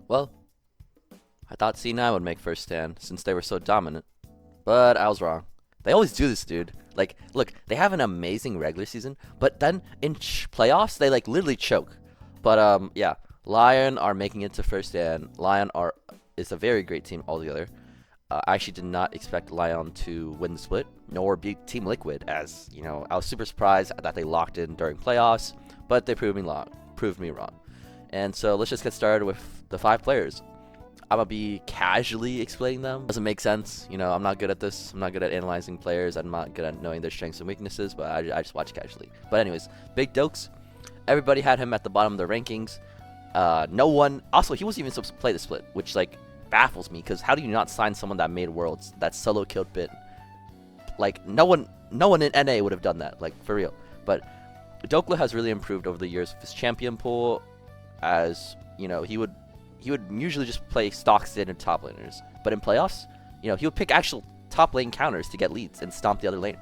Well, I thought C9 would make first stand since they were so dominant, but I was wrong. They always do this, dude. Like, look, they have an amazing regular season, but then in playoffs they like literally choke. But yeah, Lyon are making it to first stand. Lyon are is a very great team altogether. I actually did not expect Lyon to win the split, nor beat Team Liquid, as you know, I was super surprised that they locked in during playoffs, but they proved me wrong. And so let's just get started with the five players. I'm gonna be casually explaining them. Doesn't make sense, you know. I'm not good at this. I'm not good at analyzing players. I'm not good at knowing their strengths and weaknesses. But I just watch casually. But anyways, Big Dokes. Everybody had him at the bottom of their rankings. No one. Also, he wasn't even supposed to play the split, which like baffles me. Because how do you not sign someone that made Worlds that solo killed Bit? Like no one in NA would have done that. Like for real. But Dokla has really improved over the years with his champion pool. As you know, he would usually just play stock standard top laners. But in playoffs, you know, he would pick actual top lane counters to get leads and stomp the other lane.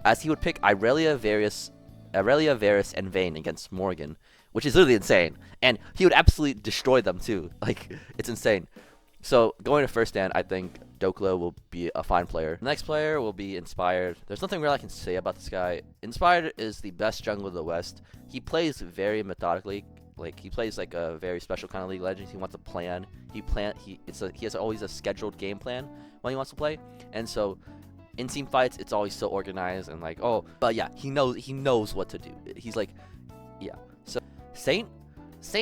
As he would pick Irelia, Varus, and Vayne against Morgan, which is literally insane. And he would absolutely destroy them too. Like, it's insane. So, going to first stand, I think Dokla will be a fine player. The next player will be Inspired. There's nothing really I can say about this guy. Inspired is the best jungler of the West. He plays very methodically. Like he plays like a very special kind of League of Legends. He wants to plan. He has always a scheduled game plan when he wants to play. And so in team fights, it's always so organized and like, oh, but yeah, he knows what to do. He's like, yeah. So Saint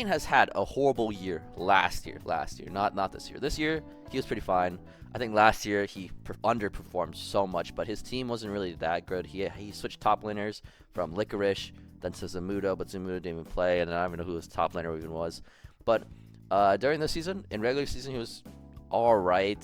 has had a horrible year last year, not this year. This year he was pretty fine. I think last year he underperformed so much, but his team wasn't really that good. He switched top laners from Licorice then to Zamudo, but Zamudo didn't even play, and I don't even know who his top laner even was. But during the season, in regular season, he was all right.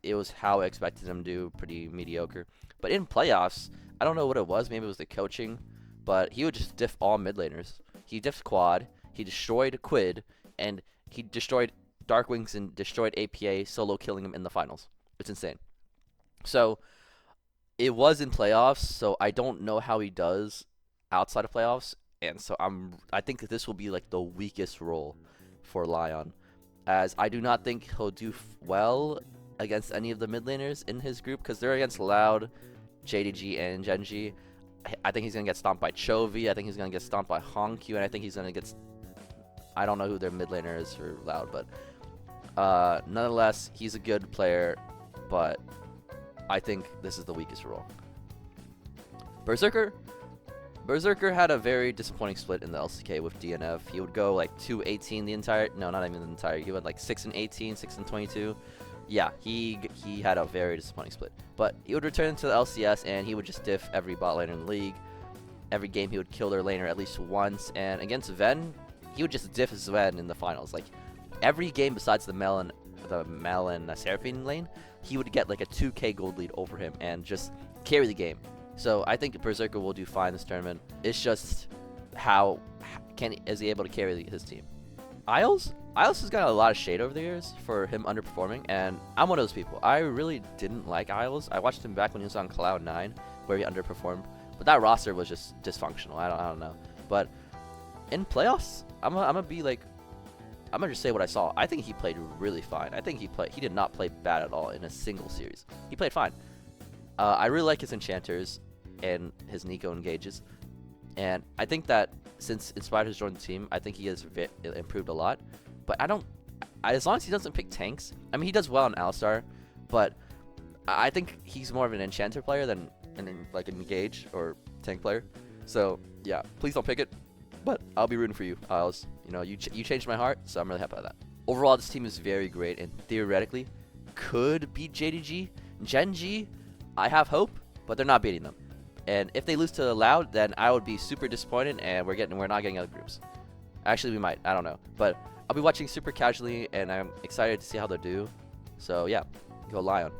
It was how I expected him to do, pretty mediocre. But in playoffs, I don't know what it was. Maybe it was the coaching, but he would just diff all mid laners. He diffed Quad, he destroyed Quid, and he destroyed Darkwings and destroyed APA, solo killing him in the finals. It's insane. So it was in playoffs, so I don't know how he does outside of playoffs, and so I think that this will be like the weakest role for Lyon, as I do not think he'll do well against any of the mid laners in his group because they're against Loud, JDG, and Genji. I think he's gonna get stomped by Chovy. I think he's gonna get stomped by Hongq, and I think he's gonna get. I don't know who their mid laner is for Loud, but nonetheless, he's a good player, but I think this is the weakest role. Berserker had a very disappointing split in the LCK with DNF. He would go like 2-18 the entire, no, not even the entire. He went like 6-18, 6-22. Yeah, he had a very disappointing split. But he would return to the LCS and he would just diff every bot laner in the league. Every game he would kill their laner at least once. And against Ven, he would just diff Sven in the finals. Like every game besides the Mel and Seraphine lane, he would get like a 2k gold lead over him and just carry the game. So I think Berserker will do fine this tournament. It's just how is he able to carry his team? Isles has got a lot of shade over the years for him underperforming, and I'm one of those people. I really didn't like Isles. I watched him back when he was on Cloud9, where he underperformed, but that roster was just dysfunctional. I don't know. But in playoffs, I'm gonna just say what I saw. I think he played really fine. I think he did not play bad at all in a single series. He played fine. I really like his enchanters and his Nico engages, and I think that since Inspired has joined the team, I think he has improved a lot. But as long as he doesn't pick tanks, I mean he does well on Alistar, but I think he's more of an enchanter player than like an engage or tank player. So yeah, please don't pick it. But I'll be rooting for you, Isles. You know, you changed my heart, so I'm really happy about that. Overall, this team is very great and theoretically could beat JDG. Genji, I have hope, but they're not beating them. And if they lose to Loud, then I would be super disappointed, and we're not getting other groups. Actually, we might. I don't know. But I'll be watching super casually, and I'm excited to see how they do. So yeah, go Lyon.